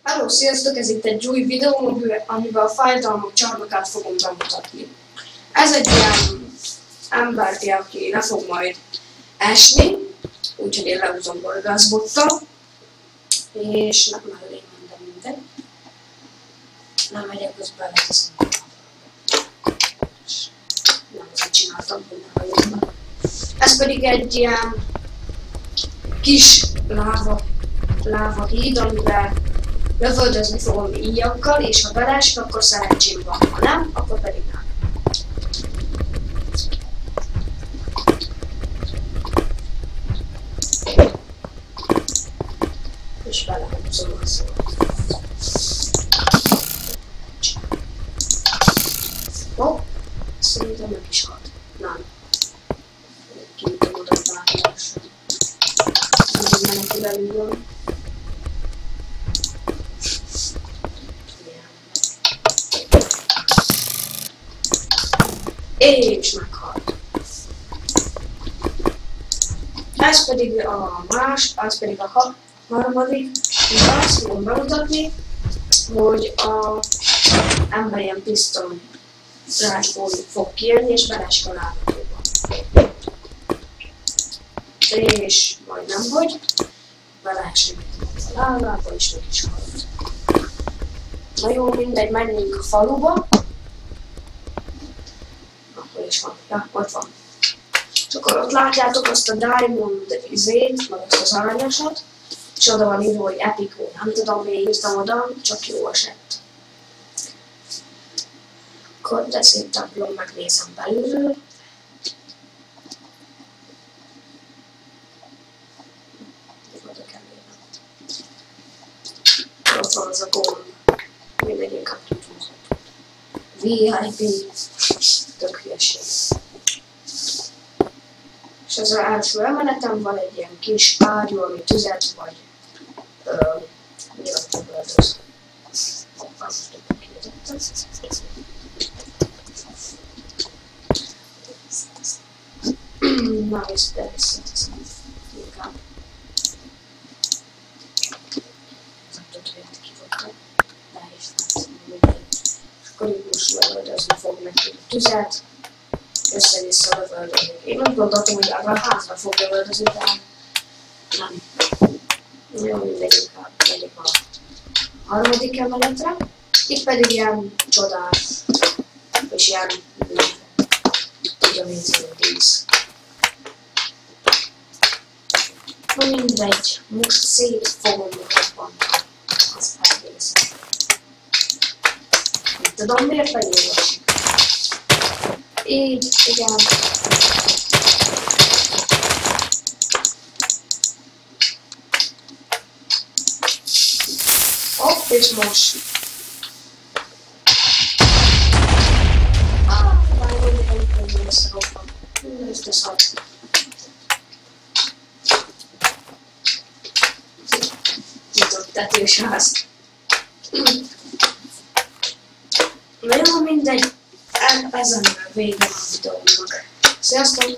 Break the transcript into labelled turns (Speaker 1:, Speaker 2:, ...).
Speaker 1: Hello, sziasztok! Ez itt egy új videó, amiben a fájdalmak csarnokát fogom bemutatni. Ez egy ilyen emberti, aki le fog majd esni, úgyhogy én lehúzom horgászbottal, és nem mellé mentem mindegy. Nem megyek, közben leteszem. Nem azért csináltam, hogy ne hagyom be. Ez pedig egy ilyen kis láva híd, amivel lövöldözni fogom íjakkal, és ha belesik, akkor szerencsém van, ha nem, akkor pedig nem. És belehúzom a szót. Hopp, szerintem meg is halt. Nem. Kinyitom oda a bátorásra. Úgyhogy mennek belülön. És meghalt. Ez pedig a harmadik, és azt fogom bemutatni, hogy az ember ilyen pisztoly rácsból fog kijönni, és belesik a lábatóba. És majdnem hogy belesik a lábába, és meg is halt. Na jó, mindegy, menjünk a faluba. Akkor is van. Ja, ott van. És akkor ott látjátok azt a Diamond izét, meg azt az aranyosat, és oda van írva, hogy Epic, nem tudom, miért írtam oda, csak jó esett. Akkor de szép templom, megnézem belülről. Oda kell érnem. Ott van az a gomb. Mindegy, inkább tudunk. VIP. Tök hülyeség. És az első emeletem van egy ilyen kis ágyú, ami tüzet vagy nyilván lövöldöz. Hoppá, most többet kivezettem. Na, és de visszateszem. Inkább. Nem tudod, hogy ki voltam. Nehéz látszani, mindegy. És akkor így most lövöldözni fog neki a tüzet. Össze-vissza lövöldözik. Én úgy gondoltam, hogy arra a házra fog lövöldözni, de nem. Jó, mindegy, inkább megyek a harmadik emeletre. Itt pedig ilyen csodás, és ilyen így a vízilődísz. Na mindegy, most szét fogom robbantani az egészet. Nem tudom, miért megérvesik. Így, igen. Hopp, és most. Már mindig elég összerobban. Ezt a szart. Nyitott tetősház. Na jó, mindegy. Ezen a vége a videónak. Sziasztok!